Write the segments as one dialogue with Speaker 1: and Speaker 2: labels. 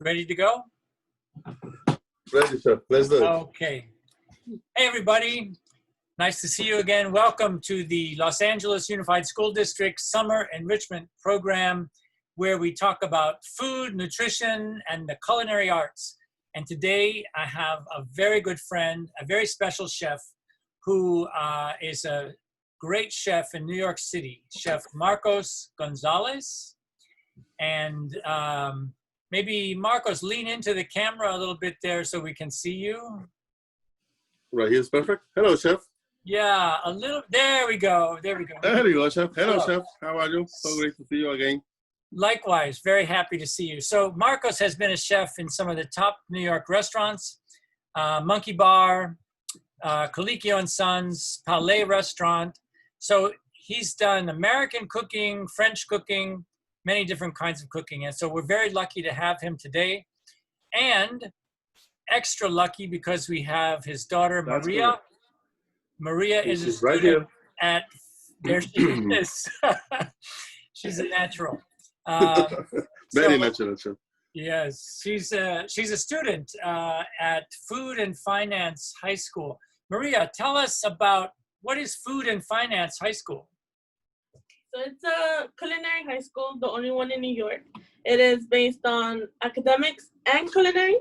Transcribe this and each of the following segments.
Speaker 1: Ready to go?
Speaker 2: Ready, sir. Let's do it.
Speaker 1: Okay. Hey, everybody. Nice to see you again. Welcome to the Los Angeles Unified School District Summer Enrichment Program, where we talk about food, nutrition, and the culinary arts. And today I have a very good friend, a very special chef, who is a great chef in New York City, Chef Marcos Gonzalez. And maybe Marcos, lean into the camera a little bit there so we can see you.
Speaker 2: Right here's perfect. Hello, chef.
Speaker 1: Yeah, a little. There we go. There we go.
Speaker 2: There you go, chef. Hello, chef. How are you? So great to see you again.
Speaker 1: Likewise, very happy to see you. So Marcos has been a chef in some of the top New York restaurants, Monkey Bar, Colicchio and Sons, Palais Restaurant. So he's done American cooking, French cooking, many different kinds of cooking. And so we're very lucky to have him today. And extra lucky because we have his daughter, Maria.
Speaker 2: Correct.
Speaker 1: Maria is a
Speaker 2: right
Speaker 1: student
Speaker 2: here.
Speaker 1: at, there she is. She's a natural.
Speaker 2: Very natural, chef.
Speaker 1: Yes, she's a student at Food and Finance High School. Maria, tell us about what is Food and Finance High School?
Speaker 3: So it's a culinary high school, the only one in New York. It is based on academics and culinary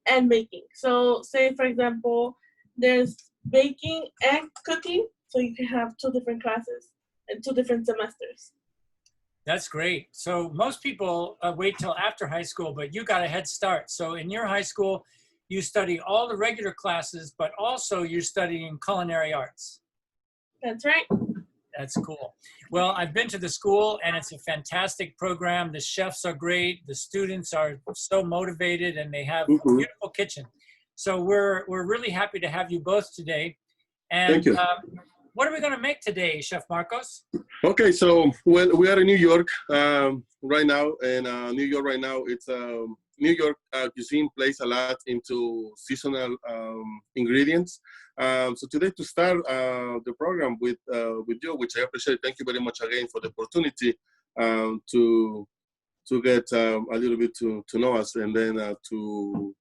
Speaker 3: and baking. So say, for example, there's baking and cooking, so you can have two different classes and two different semesters.
Speaker 1: That's great. So most people wait till after high school, but you got a head start. So in your high school, you study all the regular classes, but also you're studying culinary arts.
Speaker 3: That's right.
Speaker 1: That's cool. Well, I've been to the school and it's a fantastic program. The chefs are great. The students are so motivated and they have a beautiful kitchen. So we're really happy to have you both today. And
Speaker 2: Thank you.
Speaker 1: What are we going to make today, Chef Marcos?
Speaker 2: Okay, so we are in New York right now, and New York right now, it's New York cuisine plays a lot into seasonal ingredients. So today to start the program with you, which I appreciate. Thank you very much again for the opportunity to get a little bit to know us, and then to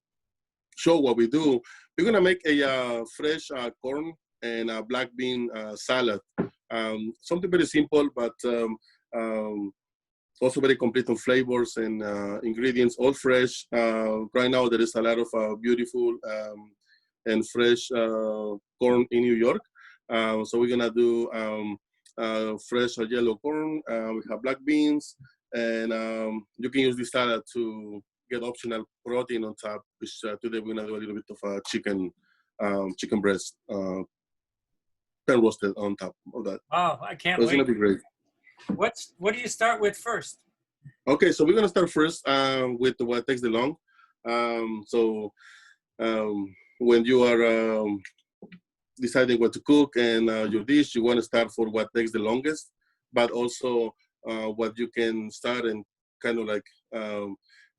Speaker 2: show what we do. We're gonna make a fresh corn and a black bean salad. Something very simple, but also very complete on flavors and ingredients, all fresh. Right now, there is a lot of beautiful and fresh corn in New York. So we're gonna do fresh yellow corn. We have black beans, and you can use this salad to get optional protein on top, which today we're gonna do a little bit of chicken breast, pan roasted on top of that.
Speaker 1: Oh, I can't
Speaker 2: wait.
Speaker 1: It's
Speaker 2: gonna be great.
Speaker 1: What do you start with first?
Speaker 2: Okay, so we're gonna start first with what takes the long. When you are deciding what to cook and your dish, you want to start for what takes the longest, but also what you can start and kind of like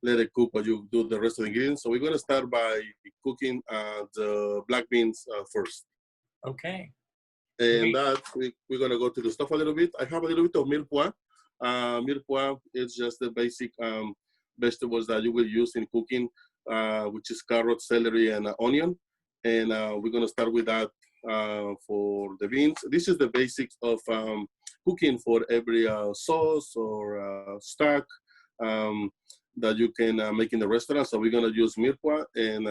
Speaker 2: let it cook while you do the rest of the ingredients. So we're gonna start by cooking the black beans first.
Speaker 1: Okay.
Speaker 2: And that we're gonna go to the stuff a little bit. I have a little bit of mirepoix. Mirepoix is just the basic vegetables that you will use in cooking, which is carrot, celery, and onion. And we're gonna start with that for the beans. This is the basics of cooking for every sauce or stock that you can make in the restaurant. So we're gonna use mirepoix and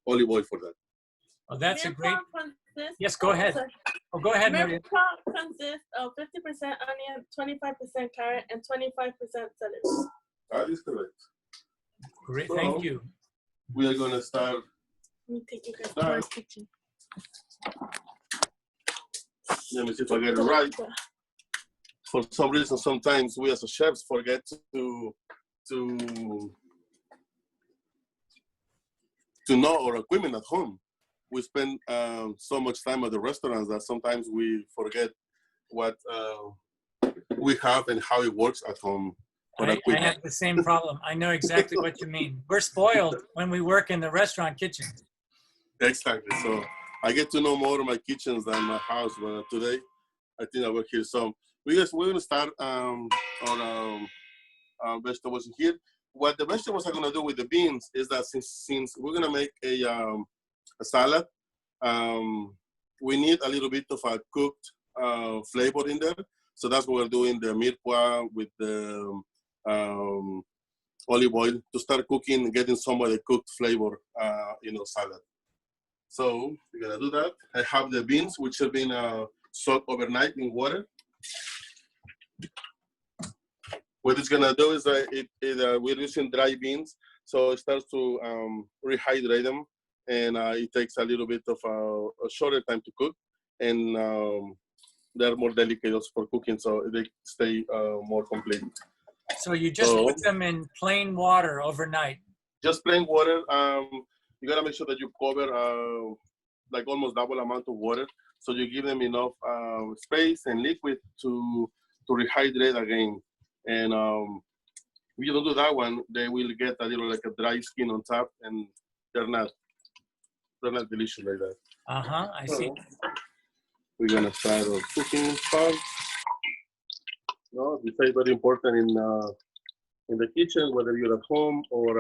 Speaker 2: olive oil for that.
Speaker 1: Oh, that's a great. Yes, go ahead. Oh, go ahead, Maria.
Speaker 3: Mirepoix consists of 50% onion, 25% carrot, and 25% celery.
Speaker 2: That is correct.
Speaker 1: Great,
Speaker 2: so,
Speaker 1: thank you.
Speaker 2: We are gonna start.
Speaker 3: Let me take you guys to our kitchen.
Speaker 2: Let me see if I get it right. For some reason, sometimes we as a chefs forget to know our equipment at home. We spend so much time at the restaurants that sometimes we forget what we have and how it works at home.
Speaker 1: I have the same problem. I know exactly what you mean. We're spoiled when we work in the restaurant kitchen.
Speaker 2: Exactly. So I get to know more of my kitchens than my house. But today, I think I work here. So we're going to start our vegetables in here. what the vegetables are gonna do with the beans is that since we're gonna make a salad, we need a little bit of a cooked flavor in there. So that's what we're doing, the mirepoix with the olive oil to start cooking, getting some of the cooked flavor, salad. So we're gonna do that. I have the beans, which have been soaked overnight in water. What it's gonna do is that we're using dry beans, so it starts to rehydrate them, and it takes a little bit of a shorter time to cook, and they're more delicate also for cooking, so they stay more complete.
Speaker 1: So you just put them in plain water overnight?
Speaker 2: Just plain water. You gotta make sure that you cover like almost double amount of water, so you give them enough space and liquid to rehydrate again. And if you don't do that one, they will get a little like a dry skin on top, and they're not delicious like that.
Speaker 1: I see.
Speaker 2: We're gonna start our cooking part. No, this is very important in the kitchen, whether you're at home or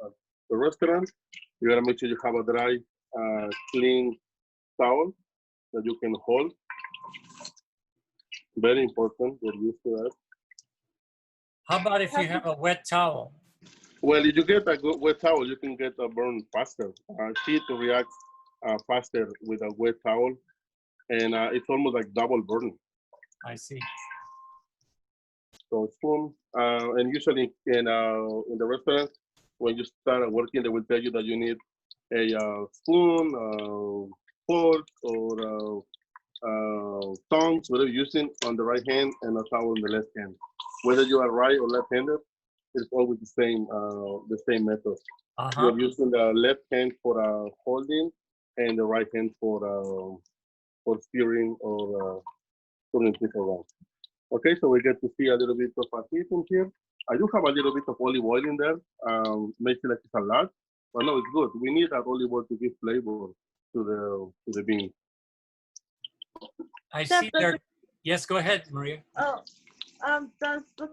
Speaker 2: at the restaurant. You gotta make sure you have a dry, clean towel that you can hold. Very important. Get used to that.
Speaker 1: How about if you have a wet towel?
Speaker 2: Well, if you get a good wet towel, you can get a burn faster. Heat reacts faster with a wet towel, and it's almost like double burn.
Speaker 1: I see.
Speaker 2: So spoon, and usually in the restaurant, when you start working, they will tell you that you need a spoon, fork, or tongs, whatever you're using on the right hand, and a towel on the left hand. Whether you are right or left-handed, it's always the same method. You're using the left hand for holding, and the right hand for stirring or turning things around. Okay, so we get to see a little bit of a heat in here. I do have a little bit of olive oil in there. Makes it like it's a lot, but no, it's good. We need that olive oil to give flavor to the beans.
Speaker 1: I see there. Yes, go ahead, Maria.
Speaker 3: Oh, does the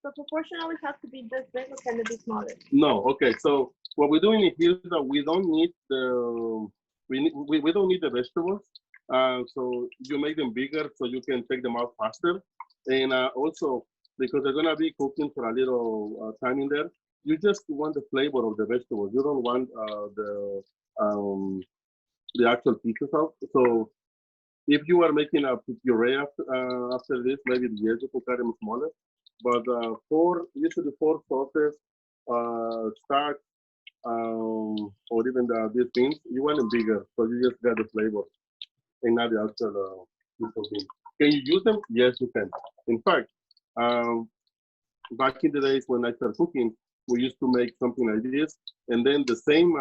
Speaker 3: proportion always have to be this big, or can it be smaller?
Speaker 2: No. Okay. So what we're doing here is that we don't need we don't need the vegetables. So you make them bigger so you can take them out faster, and also because they're gonna be cooking for a little time in there, you just want the flavor of the vegetables. You don't want the actual pieces out. So if you are making a puree after this, maybe yes, you can cut them smaller. But usually four sauces, starch, or even these beans, you want them bigger, so you just get the flavor and not the actual piece of beans. Can you use them? Yes, you can. In fact, back in the days when I started cooking, we used to make something like this, and then the same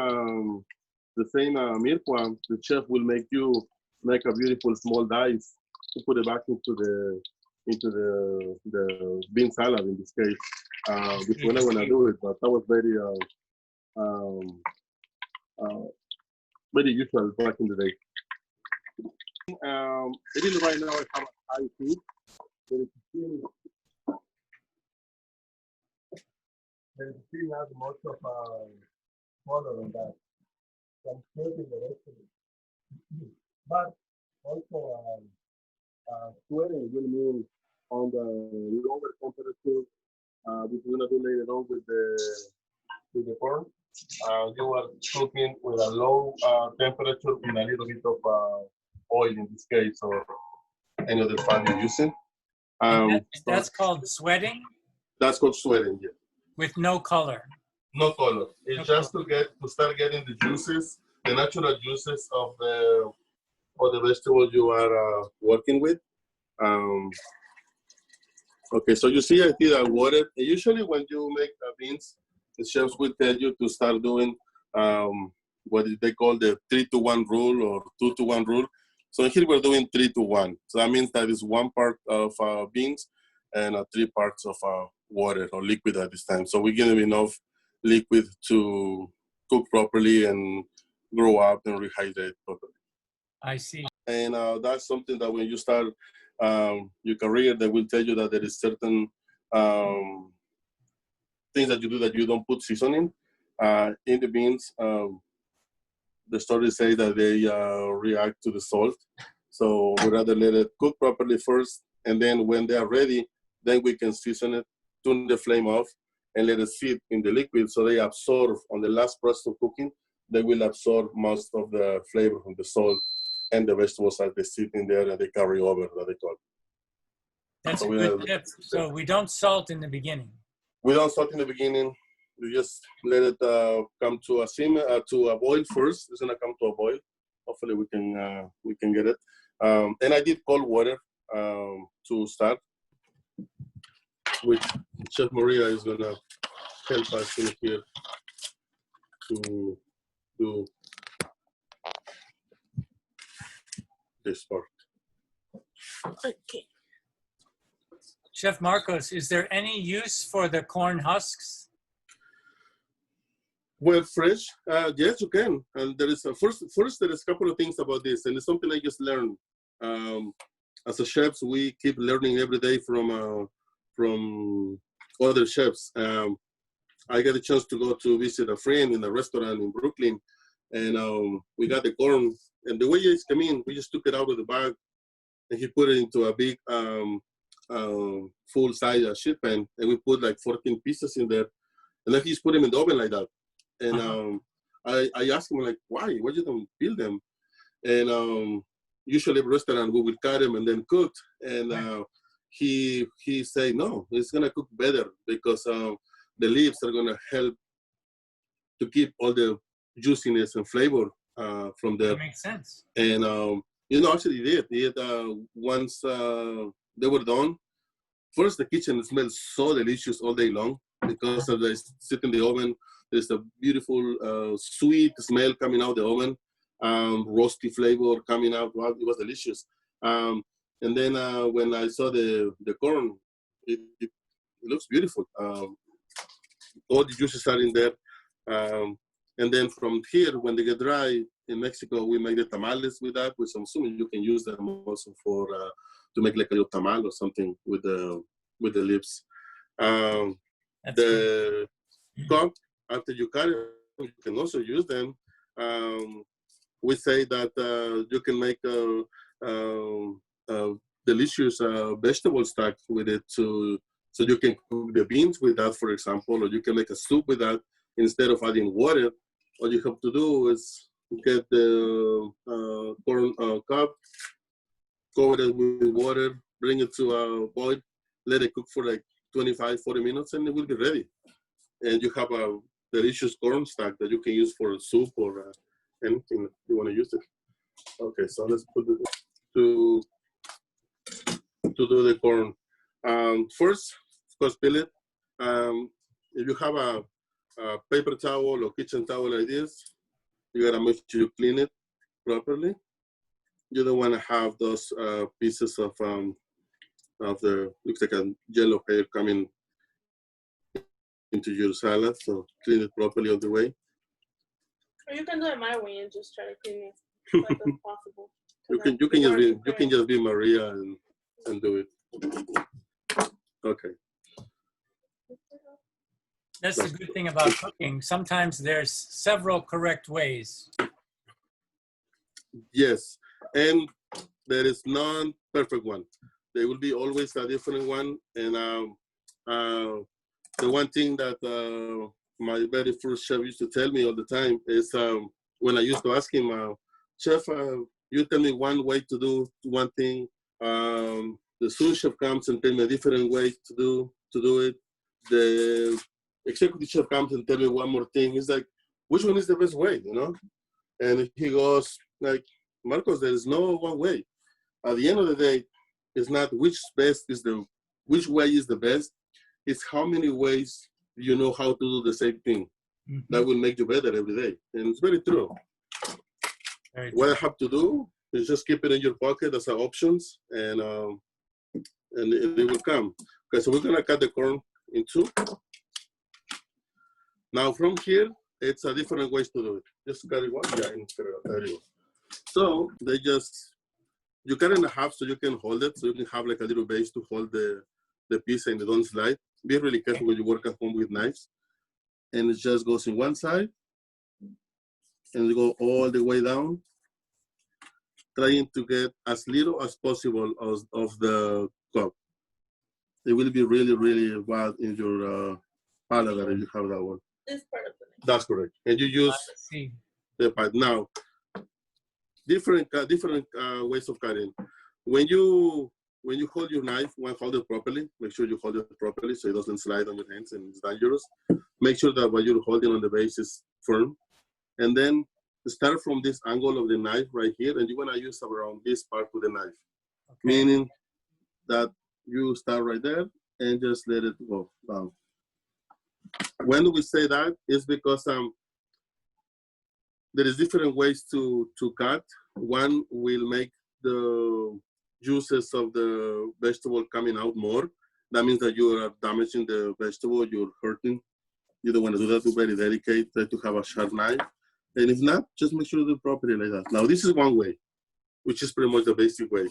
Speaker 2: mirepoix, the chef will make you make a beautiful small dice to put it back into the bean salad in this case, which we're not gonna do it, but that was very usual back in the day. Even right now I have a high heat, but it still has much of color on that. So I'm serving the rest of it. But also sweating will mean on the lower temperature, which we're gonna do later on with the corn. You are cooking with a low temperature with a little bit of oil in this case, or any other pan you're using.
Speaker 1: That's called sweating?
Speaker 2: That's called sweating, yeah.
Speaker 1: With no color?
Speaker 2: No color. It's no just color. to start getting the juices, the natural juices of the vegetable you are working with. Okay, so you see I see that water. Usually when you make beans, the chefs will tell you to start doing what they call the 3-to-1 rule or 2-to-1 rule. So here we're doing 3-to-1. So that means that is 1 part of beans and 3 parts of water or liquid at this time. So we give them enough liquid to cook properly and grow up and rehydrate properly.
Speaker 1: I see.
Speaker 2: And that's something that when you start your career, they will tell you that there is certain things that you do that you don't put seasoning in the beans. The stories say that they react to the salt. So we rather let it cook properly first, and then when they are ready, then we can season it, turn the flame off, and let it sit in the liquid so they absorb on the last process of cooking. They will absorb most of the flavor from the salt and the vegetables as they sit in there and they carry over, that they call.
Speaker 1: That's a good tip. So we don't salt in the beginning.
Speaker 2: We don't salt in the beginning. We just let it come to a simmer, to a boil first. It's gonna come to a boil. Hopefully we can get it. And I did cold water to start, which Chef Maria is gonna help us in here to do this part.
Speaker 3: Okay.
Speaker 1: Chef Marcos, is there any use for the corn husks?
Speaker 2: Well, fresh, yes, you can. And there is first there is a couple of things about this, and it's something I just learned. As a chefs, we keep learning every day from other chefs. I got a chance to go to visit a friend in a restaurant in Brooklyn, and we got the corn. And the way it's come in, we just took it out of the bag, and he put it into a big full-size sheet pan, and we put like 14 pieces in there, and then he just put them in the oven like that. And I asked him like, why you don't peel them? And usually at a restaurant we will cut them and then cook. And he said, no, it's gonna cook better because the leaves are gonna help to keep all the juiciness and flavor from there.
Speaker 1: That makes sense.
Speaker 2: And actually he did. Once they were done, first the kitchen smells so delicious all day long because of the sit in the oven. There's a beautiful sweet smell coming out the oven, roasty flavor coming out. Wow, it was delicious. And then when I saw the corn, it looks beautiful. All the juices are in there. And then from here, when they get dry, in Mexico, we make the tamales with that, which I'm assuming you can use them also for to make like a little tamal or something with the leaves. The cob, after you cut it, you can also use them. We say that you can make a delicious vegetable stock with it, so you can cook the beans with that, for example, or you can make a soup with that instead of adding water. All you have to do is get the corn cob, cover it with water, bring it to a boil, let it cook for like 25-40 minutes, and it will be ready. And you have a delicious corn stock that you can use for a soup or anything you want to use it. Okay, so let's put it to do the corn. First, of course, peel it. If you have a paper towel or kitchen towel like this, you gotta make sure you clean it properly. You don't want to have those pieces of the, looks like a yellow hair coming into your salad, so clean it properly all the way.
Speaker 3: Or you can do it my way and just try to clean it like as possible.
Speaker 2: You can just be Maria and do it. Okay.
Speaker 1: That's the good thing about cooking. Sometimes there's several correct ways.
Speaker 2: Yes, and there is none perfect one. There will be always a different one. And the one thing that my very first chef used to tell me all the time is when I used to ask him, Chef, you tell me one way to do one thing. The sous chef comes and tell me a different way to do it. The executive chef comes and tell me one more thing. It's like, which one is the best way, you know? And he goes like, Marcos, there is no one way. At the end of the day, it's not which way is the best. It's how many ways you know how to do the same thing. Mm-hmm. That will make you better every day. And it's very true. Very true. What I have to do is just keep it in your pocket as options, and it will come. Okay, so we're gonna cut the corn in two. Now from here, it's a different ways to do it. Just cut it one, there you go. So you cut it in half so you can hold it, so you can have like a little base to hold the piece and it don't slide. Be really careful when you work at home with knives. And it just goes in one side and you go all the way down, trying to get as little as possible of the cup. It will be really, really bad in your palate if you have that one.
Speaker 3: This part of the knife.
Speaker 2: That's correct. And you use the part. Now, different ways of cutting. When you hold your knife, hold it properly. Make sure you hold it properly so it doesn't slide on your hands and it's dangerous. Make sure that what you're holding on the base is firm. And then start from this angle of the knife right here, and you're gonna use around this part of the knife. Okay. Meaning that you start right there and just let it go down. When we say that, it's because there is different ways to cut. One will make the juices of the vegetable coming out more. That means that you are damaging the vegetable, you're hurting. You don't want to do that. You're very delicate. Try to have a sharp knife. And if not, just make sure you do it properly like that. Now, this is one way, which is pretty much the basic way.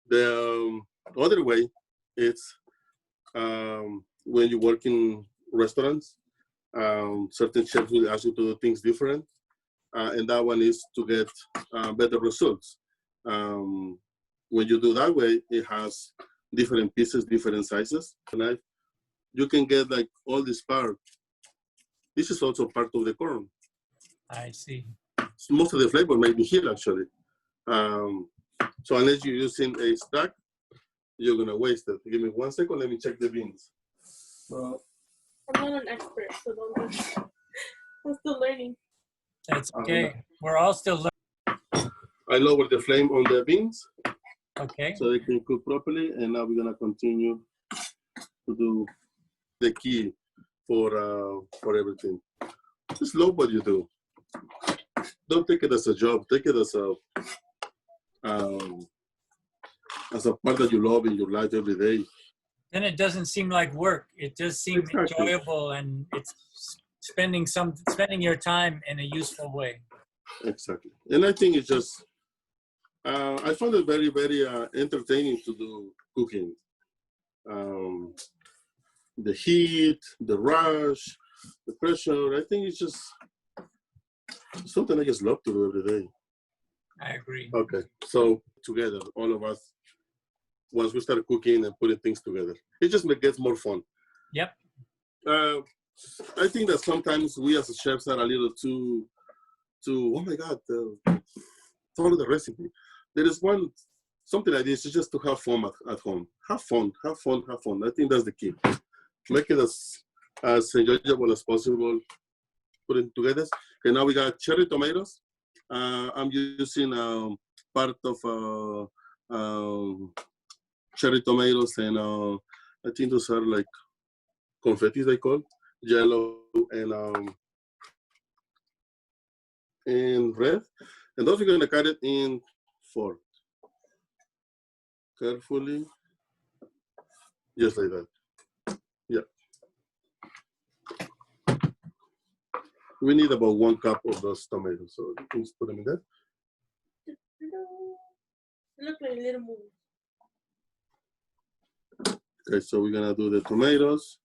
Speaker 2: The other way, it's when you work in restaurants, certain chefs will ask you to do things different. And that one is to get better results. When you do that way, it has different pieces, different sizes. And you can get like all this part. This is also part of the corn.
Speaker 1: I see.
Speaker 2: Most of the flavor may be here actually. So unless you're using a stack, you're gonna waste it. Give me 1 second, let me check the beans.
Speaker 3: I'm not an expert, so don't. I'm still learning.
Speaker 1: That's okay. We're all still learning.
Speaker 2: I lowered the flame on the beans.
Speaker 1: Okay.
Speaker 2: So they can cook properly, and now we're gonna continue to do the key for everything. Just love what you do. Don't take it as a job. Take it as a part that you love in your life every day.
Speaker 1: Then it doesn't seem like work. It just seems enjoyable, and it's spending your time in a useful way. Exactly.
Speaker 2: And I think it's just I found it very, very entertaining to do cooking. The heat, the rush, the pressure. I think it's just something I just love to do every day.
Speaker 1: I agree.
Speaker 2: Okay, so together, all of us, once we start cooking and putting things together, it just gets more fun.
Speaker 1: Yep.
Speaker 2: I think that sometimes we as chefs are a little too oh my God, follow the recipe. There is something like this, is just to have fun at home. Have fun. I think that's the key. Make it as enjoyable as possible. Put it together. Okay, now we got cherry tomatoes. I'm using part of cherry tomatoes, and I think those are like confetti, they call yellow and red. And those we're gonna cut it in 4. Carefully, just like that. Yeah. We need about 1 cup of those tomatoes, so you can just put them in there.
Speaker 3: Look like little moves.
Speaker 2: Okay, so we're gonna do the tomatoes.